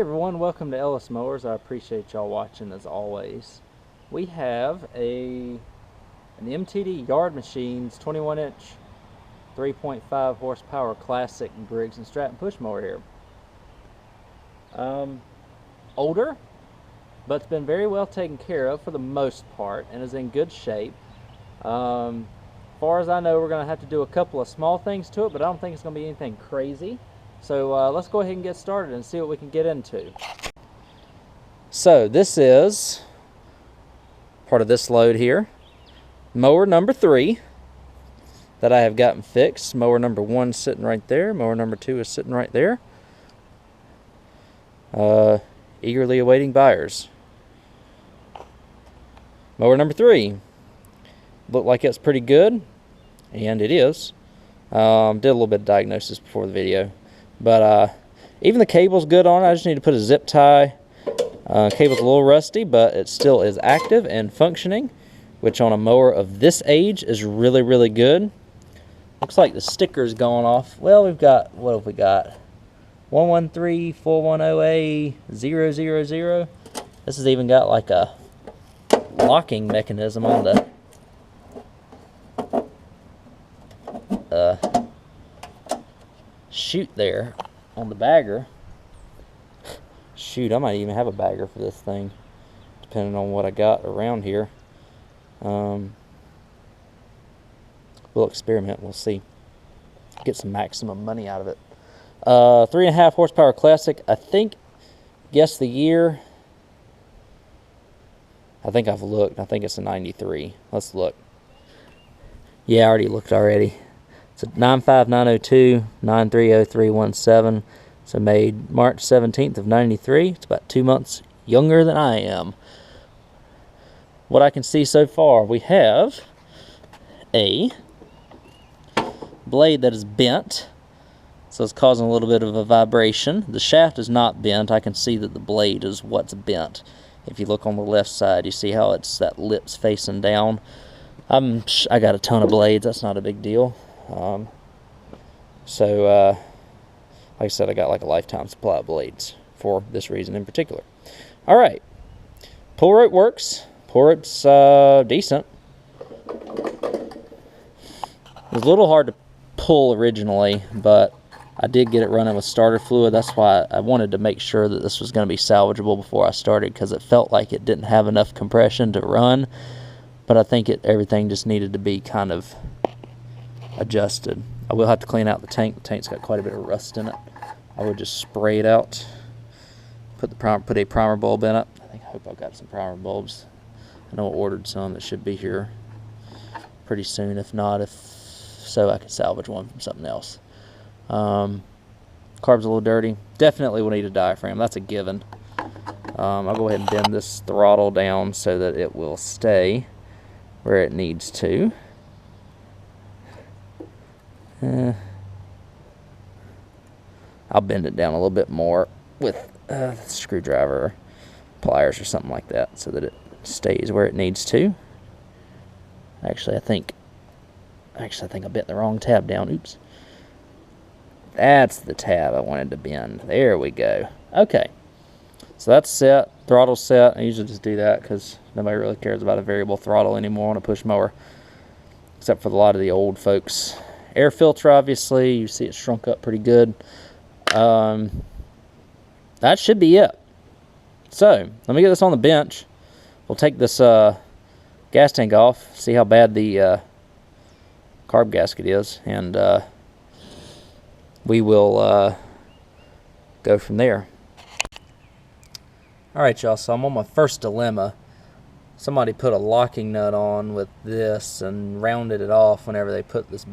everyone, welcome to Ellis Mowers. I appreciate y'all watching as always. We have an MTD Yard Machines 21-inch 3.5 horsepower classic Briggs & Stratton push mower here. Older, but it's been very well taken care of for the most part and is in good shape. As far as I know, we're going to have to do a couple of small things to it, but I don't think it's going to be anything crazy. So let's go ahead and get started and see what we can get into. So this is part of this load here. Mower number 3 that I have gotten fixed. Mower number 1 is sitting right there. Mower number 2 is sitting right there. Eagerly awaiting buyers. Mower number 3. Looked like it's pretty good, and it is. Did a little bit of diagnosis before the video. But even the cable's good on it. I just need to put a zip tie. Cable's a little rusty, but it still is active and functioning, which on a mower of this age is really, really good. Looks like the sticker's gone off. Well, we've got, what have we got? 113-410A-000. This has even got like a locking mechanism on the chute there on the bagger. Shoot, I might even have a bagger for this thing, depending on what I got around here. We'll experiment. We'll see. Get some maximum money out of it. 3.5 horsepower classic. I think, guess the year. I think I've looked. I think it's a 93. Let's look. Yeah, I already looked already. It's a 95902 930317. So made March 17th of 93. It's about 2 months younger than I am. What I can see so far, we have a blade that is bent. So it's causing a little bit of a vibration. The shaft is not bent. I can see that the blade is what's bent. If you look on the left side, you see how it's that lip's facing down. I got a ton of blades. That's not a big deal. Like I said, I got like a lifetime supply of blades for this reason in particular. All right, pull rope works. Pull rope's decent. It was a little hard to pull originally, but I did get it running with starter fluid. That's why I wanted to make sure that this was going to be salvageable before I started, because it felt like it didn't have enough compression to run. But I think everything just needed to be kind of adjusted. I will have to clean out the tank. The tank's got quite a bit of rust in it. I would just spray it out. Put a primer bulb in it. I hope I've got some primer bulbs. I know I ordered some that should be here pretty soon. If not, if so, I could salvage one from something else. Carb's a little dirty. Definitely will need a diaphragm. That's a given. I'll go ahead and bend this throttle down so that it will stay where it needs to. I'll bend it down a little bit more with a screwdriver or pliers or something like that so that it stays where it needs to. Actually, I think I bent the wrong tab down. Oops. That's the tab I wanted to bend. There we go. Okay. So that's set. Throttle's set. I usually just do that because nobody really cares about a variable throttle anymore on a push mower, except for a lot of the old folks. Air filter, obviously, you see it shrunk up pretty good. That should be it. So, let me get this on the bench. We'll take this gas tank off, see how bad the carb gasket is, and we will go from there. Alright, y'all, so I'm on my first dilemma. Somebody put a locking nut on with this and rounded it off whenever they put this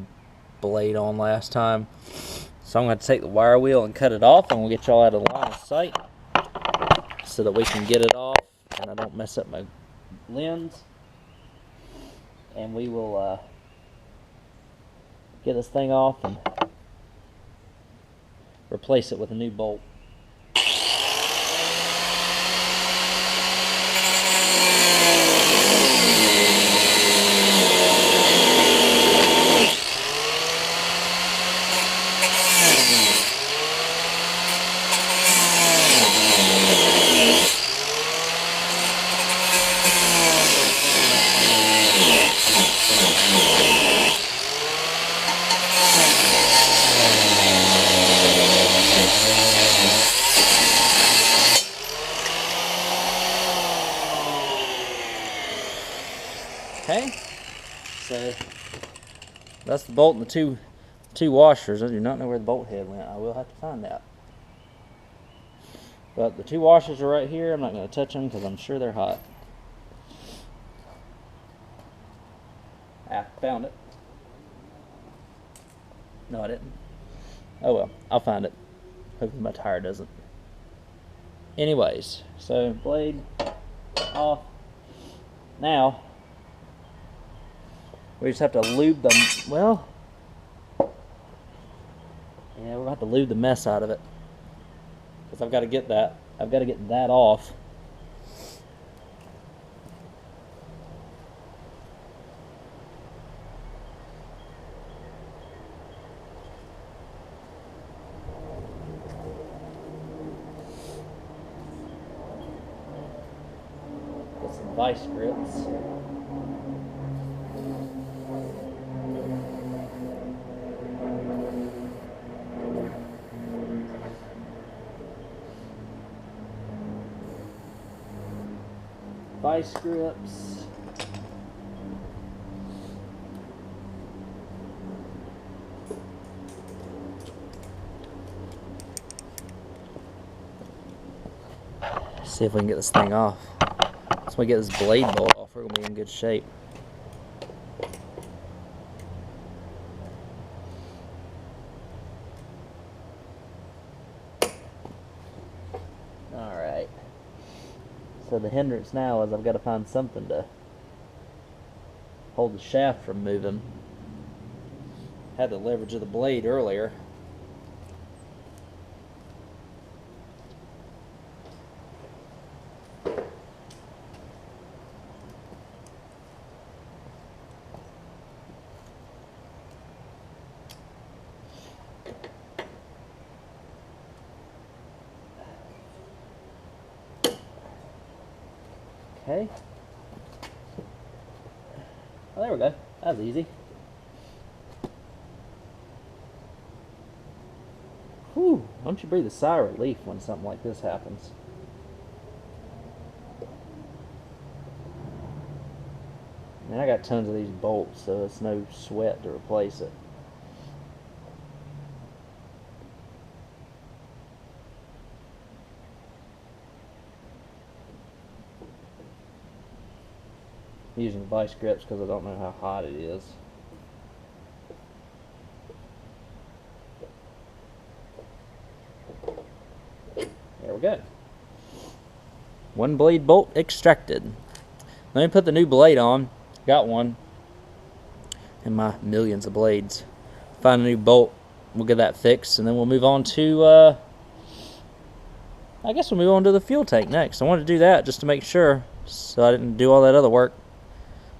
blade on last time. So I'm going to take the wire wheel and cut it off, and we'll get y'all out of the line of sight so that we can get it off and I don't mess up my lens. And we will get this thing off and replace it with a new bolt. So that's the bolt and the two washers. I do not know where the bolt head went. I will have to find that. But the two washers are right here. I'm not going to touch them because I'm sure they're hot. Ah, found it. No, I didn't. Oh well, I'll find it. Hopefully my tire doesn't. Anyways, so blade off. Now we just have to lube them. Well, yeah, we're gonna have to lube the mess out of it because I've got to get that. I've got to get that off. Get some vice grips. Vice grips. See if we can get this thing off. Once we get this blade bolt off, we're gonna be in good shape. Alright. So the hindrance now is I've got to find something to hold the shaft from moving. Had the leverage of the blade earlier. Okay. Oh, there we go. That was easy. Whew. Don't you breathe a sigh of relief when something like this happens. And I got tons of these bolts, so it's no sweat to replace it. I'm using vice grips because I don't know how hot it is. There we go. One blade bolt extracted. Let me put the new blade on. Got one in my millions of blades. Find a new bolt. We'll get that fixed, and then we'll move on to I guess we'll move on to the fuel tank next. I wanted to do that just to make sure, so I didn't do all that other work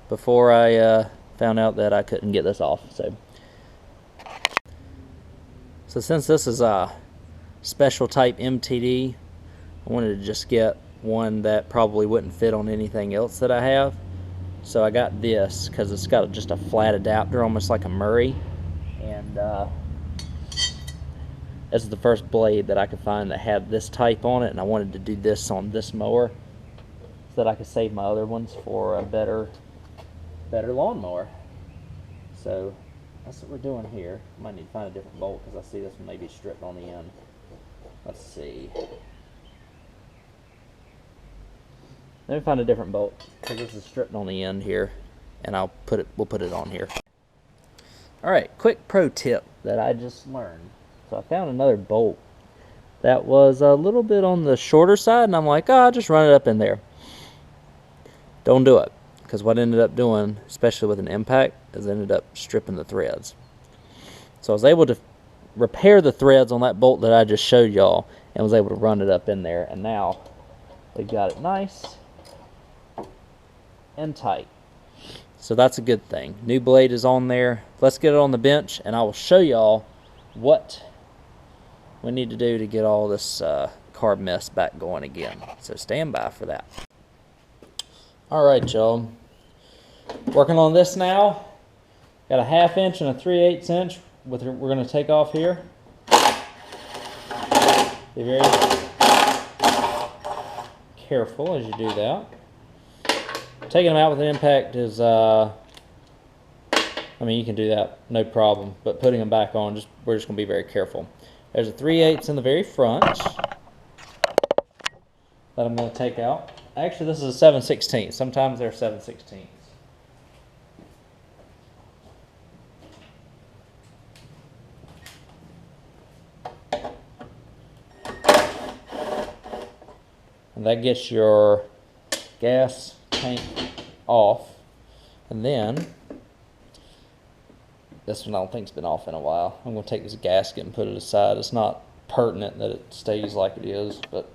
before I found out that I couldn't get this off. So since this is a special type MTD, I wanted to just get one that probably wouldn't fit on anything else that I have. So I got this because it's got just a flat adapter, almost like a Murray, and this is the first blade that I could find that had this type on it, and I wanted to do this on this mower so that I could save my other ones for a better lawnmower. So that's what we're doing here. Might need to find a different bolt because I see this one may be stripped on the end. Let's see. Let me find a different bolt because this is stripped on the end here, and we'll put it on here. All right, quick pro tip that I just learned. So I found another bolt that was a little bit on the shorter side, and I'm like, oh, I'll just run it up in there. Don't do it. Because what I ended up doing, especially with an impact, is I ended up stripping the threads. So I was able to repair the threads on that bolt that I just showed y'all, and was able to run it up in there, and now we got it nice and tight. So that's a good thing. New blade is on there. Let's get it on the bench, and I will show y'all what we need to do to get all this carb mess back going again. So stand by for that. Alright, y'all, working on this now. Got a 1/2 inch and a 3/8 inch we're going to take off here. Be very careful as you do that. Taking them out with an impact is I mean, you can do that, no problem. But putting them back on, we're just going to be very careful. There's a 3/8 in the very front that I'm going to take out. Actually, this is a 7/16. Sometimes they're 7/16. And that gets your gas tank off. And then, this one I don't think's been off in a while. I'm going to take this gasket and put it aside. It's not pertinent that it stays like it is, but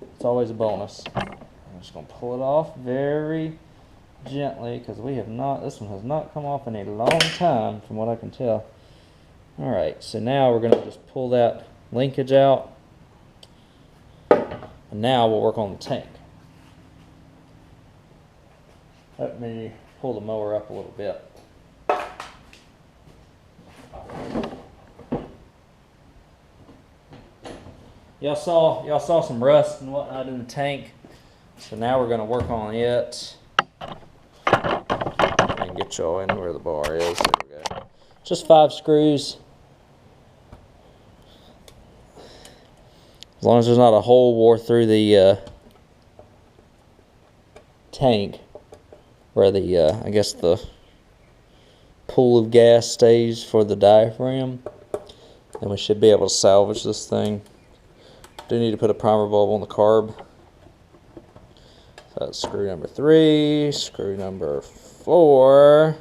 it's always a bonus. I'm just going to pull it off very gently because this one has not come off in a long time from what I can tell. Alright, so now we're going to just pull that linkage out. And now we'll work on the tank. Let me pull the mower up a little bit. Y'all saw some rust and whatnot in the tank. So now we're going to work on it. And get y'all in where the bar is. There we go. Just 5 screws. As long as there's not a hole wore through the tank where the, I guess the pool of gas stays for the diaphragm, then we should be able to salvage this thing. Do need to put a primer bulb on the carb. So that's screw number 3, screw number 4,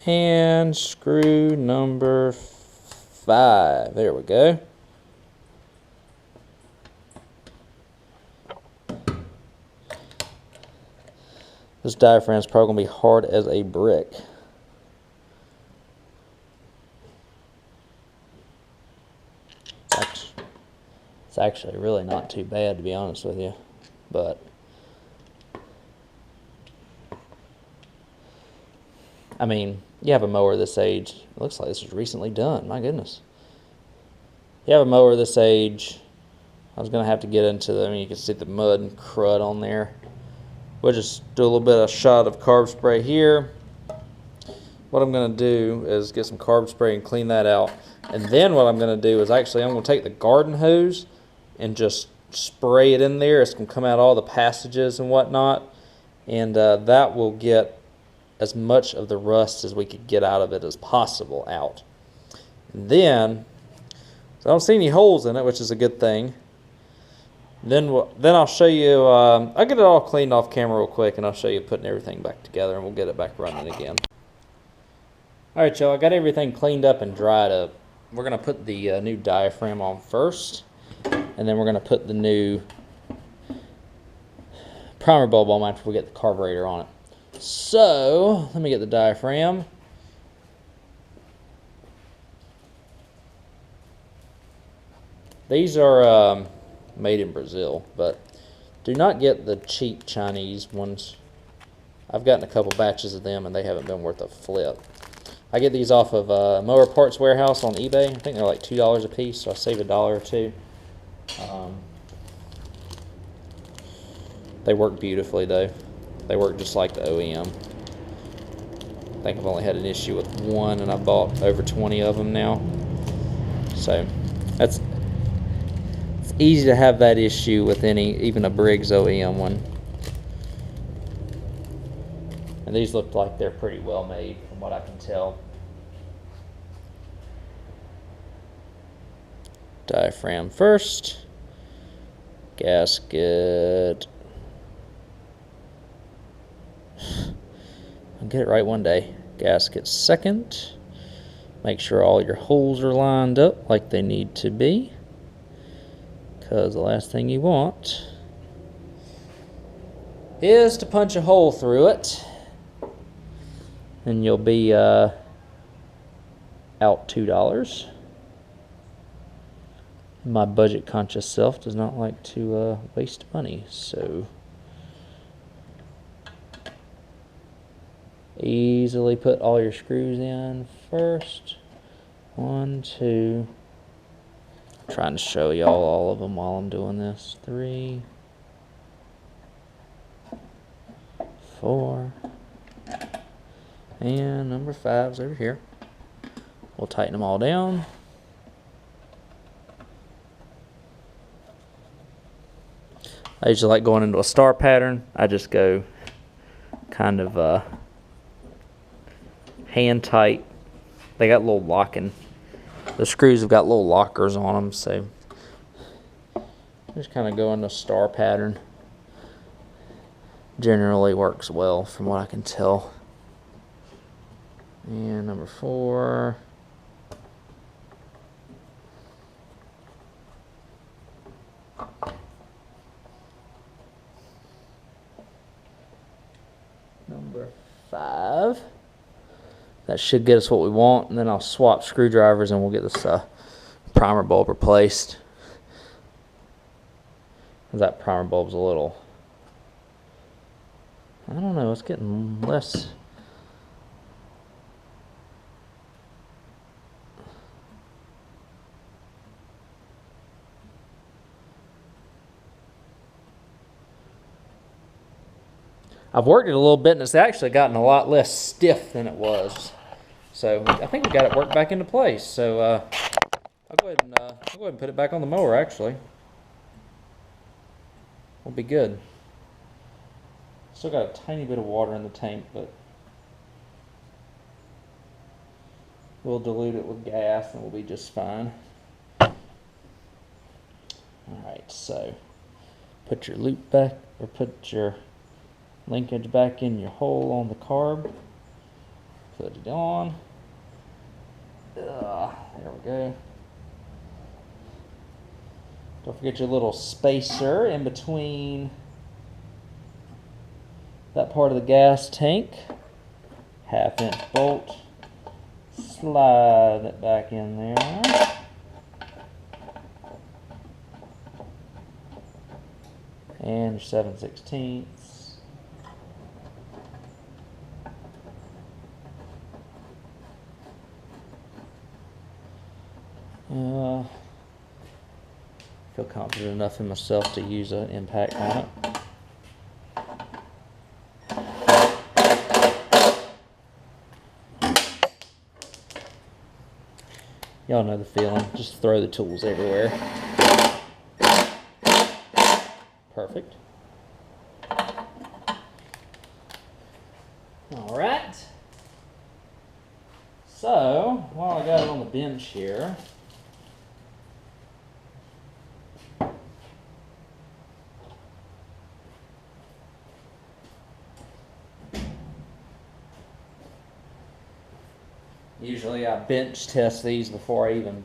and screw number 5. There we go. This diaphragm is probably going to be hard as a brick. It's actually really not too bad, to be honest with you. But I mean, you have a mower this age. It looks like this was recently done. My goodness. You have a mower this age. I was going to have to get into the, I mean, you can see the mud and crud on there. We'll just do a little bit of shot of carb spray here. What I'm going to do is get some carb spray and clean that out. And then what I'm going to do is I'm going to take the garden hose and just spray it in there. It's going to come out all the passages and whatnot. And that will get as much of the rust as we could get out of it as possible out. And then, so I don't see any holes in it, which is a good thing. Then I'll show you, I'll get it all cleaned off camera real quick and I'll show you putting everything back together and we'll get it back running again. Alright y'all, I got everything cleaned up and dried up. We're going to put the new diaphragm on first, and then we're going to put the new primer bulb on after we get the carburetor on it. So, let me get the diaphragm. These are made in Brazil, but do not get the cheap Chinese ones. I've gotten a couple batches of them and they haven't been worth a flip. I get these off of Mower Parts Warehouse on eBay. I think they're like $2 a piece, so I save $1 or $2. They work beautifully though. They work just like the OEM. I think I've only had an issue with one and I bought over 20 of them now. So it's easy to have that issue with even a Briggs OEM one. And these look like they're pretty well made from what I can tell. Diaphragm first. Gasket. I'll get it right one day. Gasket second. Make sure all your holes are lined up like they need to be, because the last thing you want is to punch a hole through it and you'll be out $2. My budget conscious self does not like to waste money, so easily put all your screws in first. 1, 2. I'm trying to show y'all all of them while I'm doing this. 3, 4. And number 5's over here. We'll tighten them all down. I usually like going into a star pattern. I just go kind of hand tight. They got little locking. The screws have got little lockers on them, so just kind of go into a star pattern. Generally works well from what I can tell. And number 4. Number 5. That should get us what we want, and then I'll swap screwdrivers and we'll get this primer bulb replaced. That primer bulb's a little, I don't know, it's getting less. I've worked it a little bit, and it's actually gotten a lot less stiff than it was. So I think we got it worked back into place. So I'll go ahead and put it back on the mower. Actually, we'll be good. Still got a tiny bit of water in the tank, but we'll dilute it with gas, and we'll be just fine. All right, so put your loop back, or put your linkage back in your hole on the carb. Put it on. There we go. Don't forget your little spacer in between that part of the gas tank. 1/2-inch bolt. Slide it back in there. And your 7/16. Feel confident enough in myself to use an impact on it. Y'all know the feeling. Just throw the tools everywhere. Perfect. All right. So, while I got it on the bench here, usually I bench test these before I even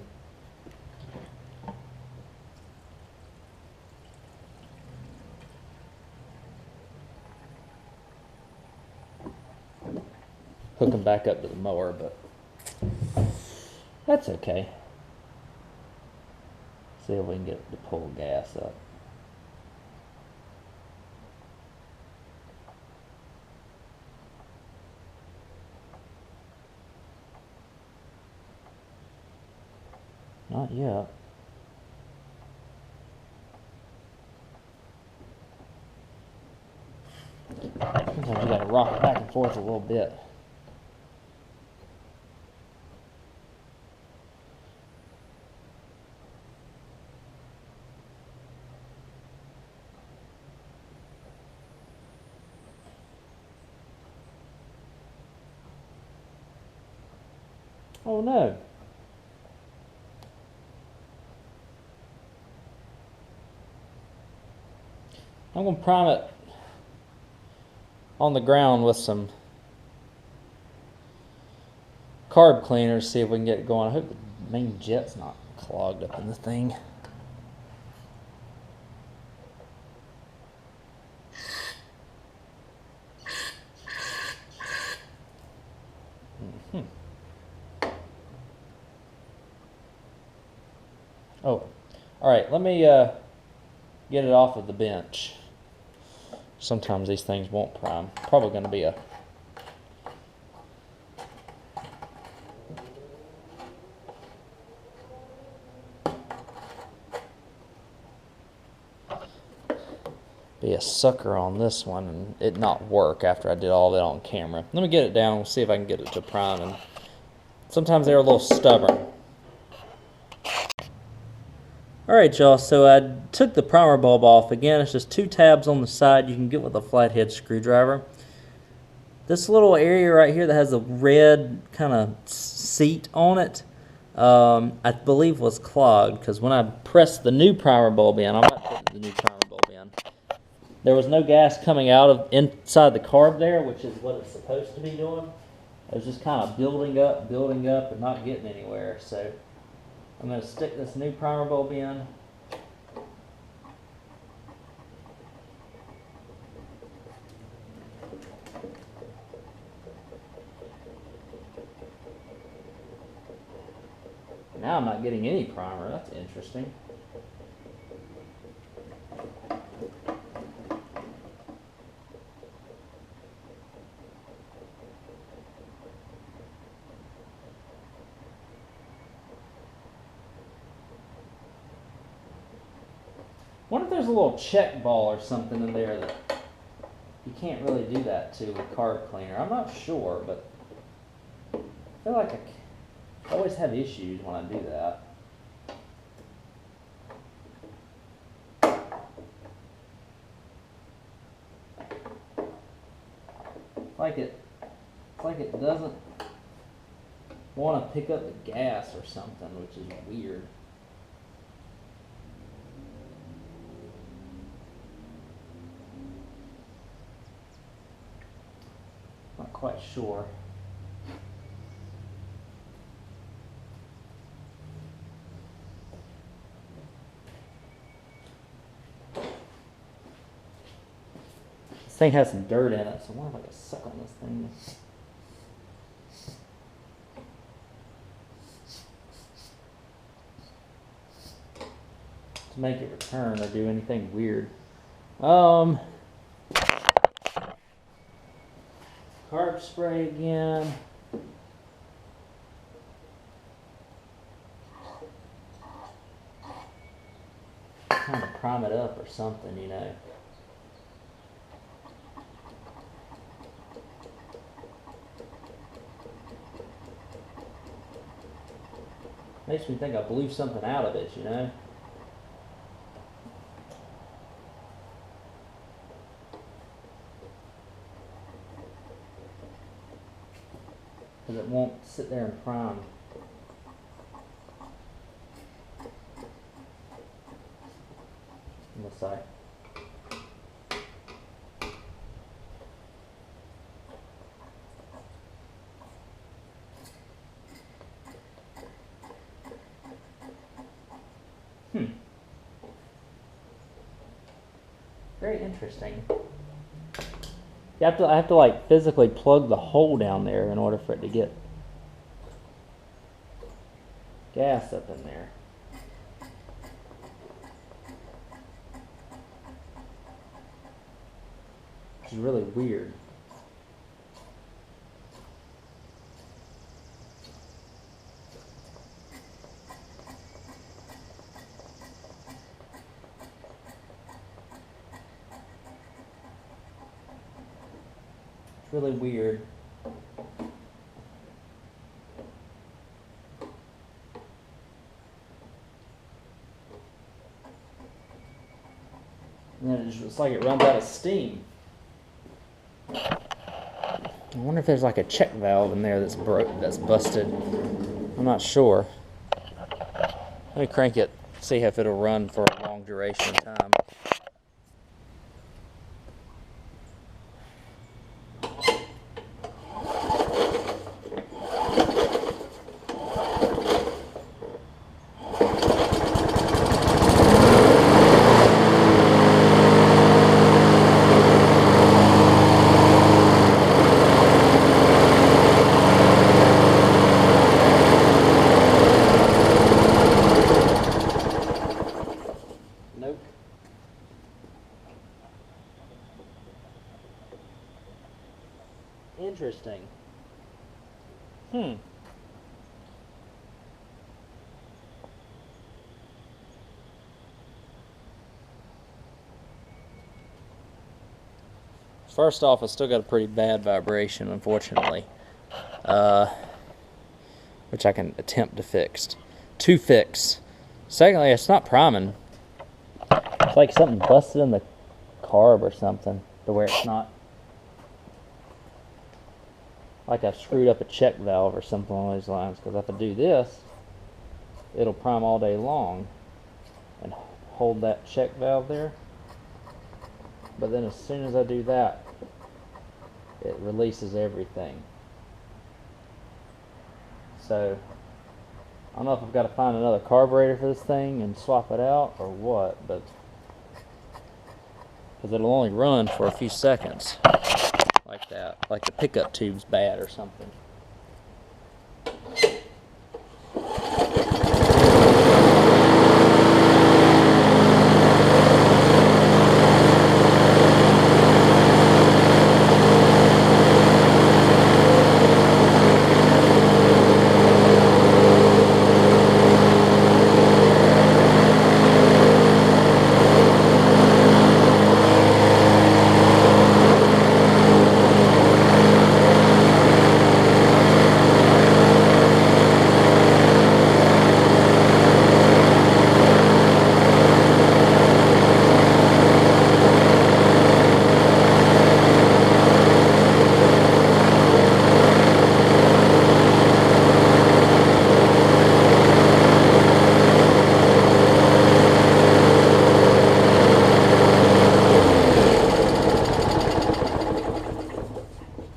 hook them back up to the mower, but that's okay. See if we can get the pull gas up. Not yet. Sometimes you gotta rock it back and forth a little bit. Oh no. I'm going to prime it on the ground with some carb cleaner, see if we can get it going. I hope the main jet's not clogged up in the thing. Oh, all right, let me get it off of the bench. Sometimes these things won't prime. Probably going to be a a sucker on this one and it not work after I did all that on camera. Let me get it down. We'll see if I can get it to prime. And sometimes they're a little stubborn. Alright y'all, so I took the primer bulb off. Again, it's just 2 tabs on the side you can get with a flathead screwdriver. This little area right here that has a red kind of seat on it, I believe was clogged, because when I pressed the new primer bulb in, I'm about to put the new primer bulb in, there was no gas coming out of inside the carb there, which is what it's supposed to be doing. It was just kind of building up, and not getting anywhere. So I'm going to stick this new primer bulb in. Now I'm not getting any primer. That's interesting. I wonder if there's a little check ball or something in there that you can't really do that to with carb cleaner. I'm not sure, but I feel like I always have issues when I do that. It's like it doesn't want to pick up the gas or something, which is weird. Not quite sure. This thing has some dirt in it, so I wonder if I can suck on this thing. To make it return or do anything weird. Carb spray again. Kind of prime it up or something, you know. Makes me think I blew something out of it, you know. Because it won't sit there and prime. On the side. Very interesting. I have to like physically plug the hole down there in order for it to get gas up in there. Which is really weird. Really weird. And then it's like it runs out of steam. I wonder if there's like a check valve in there that's that's busted. I'm not sure. Let me crank it, see if it'll run for a long duration of time. Interesting. First off, I still got a pretty bad vibration, unfortunately, which I can attempt to fix. Secondly, it's not priming. It's like something busted in the carb or something, to where it's not like I've screwed up a check valve or something along those lines. Because if I do this, it'll prime all day long and hold that check valve there. But then as soon as I do that, it releases everything. So I don't know if I've got to find another carburetor for this thing and swap it out or what, but because it'll only run for a few seconds like that, like the pickup tube's bad or something.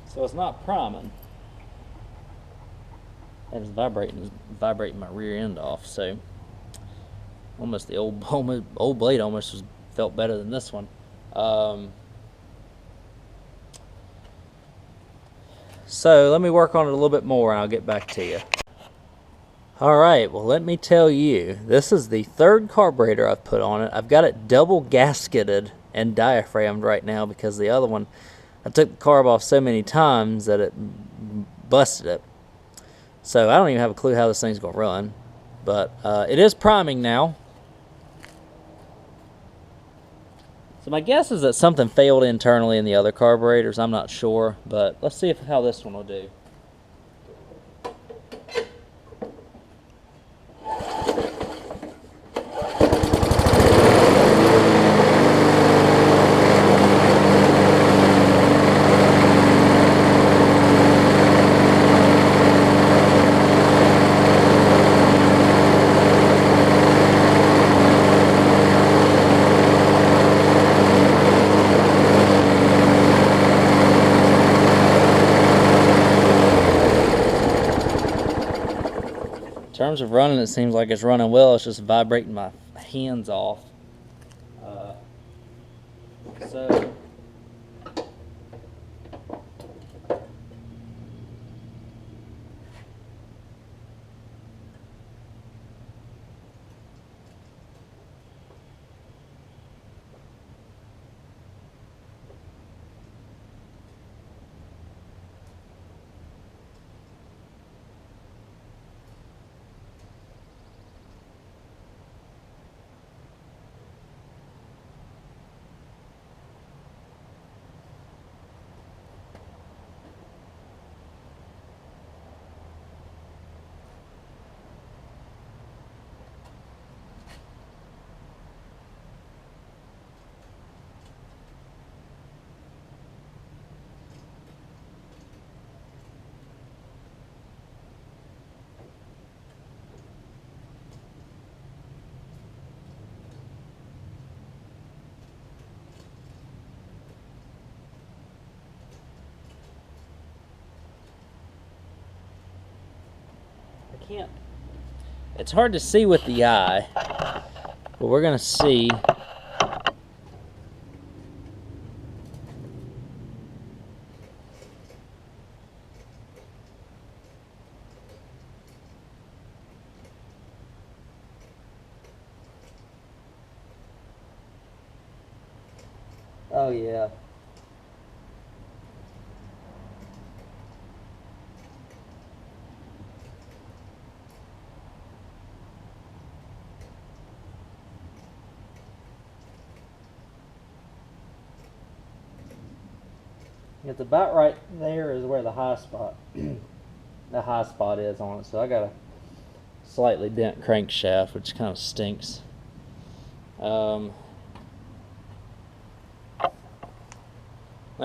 So it's not priming, and it's vibrating my rear end off. So almost the old blade almost felt better than this one. So let me work on it a little bit more and I'll get back to you. Alright, well let me tell you, this is the third carburetor I've put on it. I've got it double gasketed and diaphragmed right now because the other one, I took the carb off so many times that it busted it. So I don't even have a clue how this thing's going to run. But it is priming now. So my guess is that something failed internally in the other carburetors. I'm not sure, but let's see how this one will do. In terms of running, it seems like it's running well. It's just vibrating my hands off. So it's hard to see with the eye, but we're going to see. Oh yeah. It's about right there is where the high spot the high spot is on it. So I got a slightly bent crankshaft, which kind of stinks. Let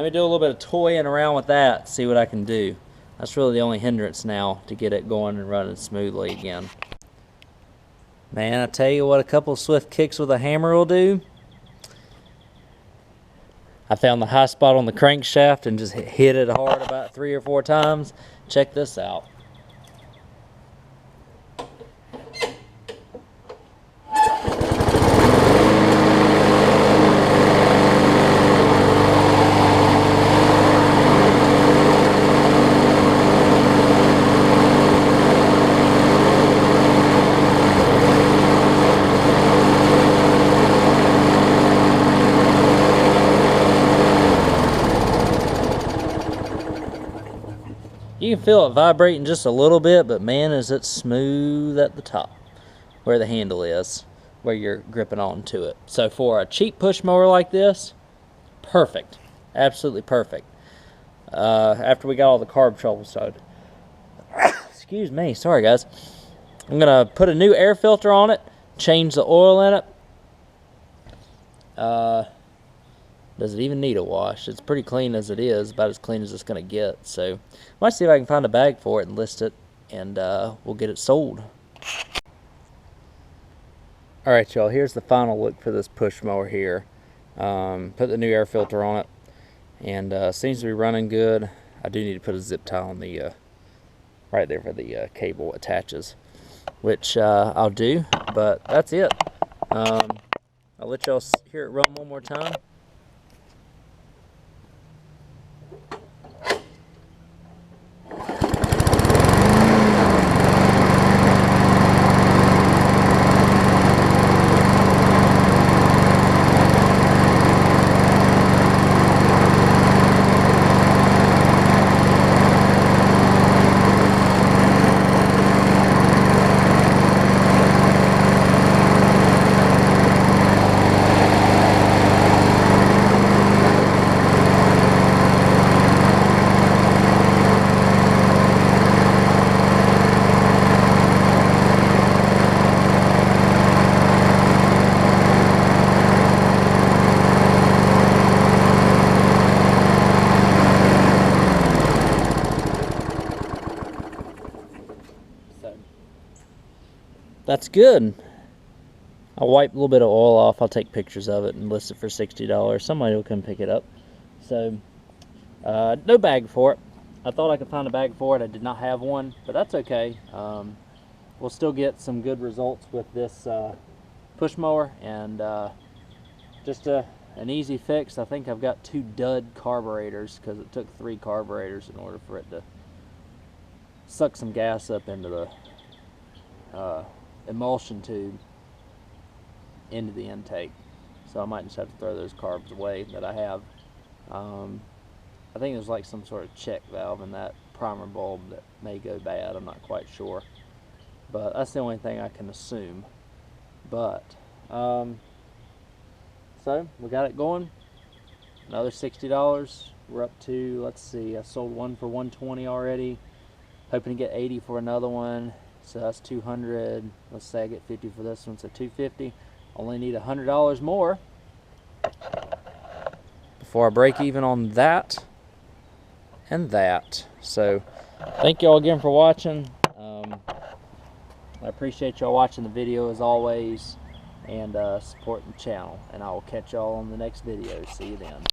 me do a little bit of toying around with that, see what I can do. That's really the only hindrance now to get it going and running smoothly again. Man, I tell you what a couple of swift kicks with a hammer will do. I found the high spot on the crankshaft and just hit it hard about 3 or 4 times. Check this out. You can feel it vibrating just a little bit, but man, is it smooth at the top where the handle is, where you're gripping onto it. So for a cheap push mower like this, perfect, absolutely perfect. After we got all the carb trouble started. Excuse me, sorry guys. I'm gonna put a new air filter on it, change the oil in it. Does it even need a wash? It's pretty clean as it is, about as clean as it's going to get. So I might see if I can find a bag for it and list it, and we'll get it sold. Alright y'all, here's the final look for this push mower here. Put the new air filter on it, and seems to be running good. I do need to put a zip tie on the, right there for the cable attaches, which I'll do, but that's it. I'll let y'all hear it run one more time. That's good. I'll wipe a little bit of oil off. I'll take pictures of it and list it for $60. Somebody will come pick it up. So, no bag for it. I thought I could find a bag for it. I did not have one, but that's okay. We'll still get some good results with this push mower, and just an easy fix. I think I've got 2 dud carburetors because it took 3 carburetors in order for it to suck some gas up into the emulsion tube into the intake. So I might just have to throw those carbs away that I have. I think there's like some sort of check valve in that primer bulb that may go bad. I'm not quite sure, but that's the only thing I can assume. But so we got it going. Another $60. We're up to, let's see, I sold one for $120 already, hoping to get 80 for another one. So that's 200. Let's say I get 50 for this one, so 250. Only need $100 more before I break even on that and that. So thank you all again for watching. I appreciate y'all watching the video as always, and supporting the channel. And I will catch y'all on the next video. See you then.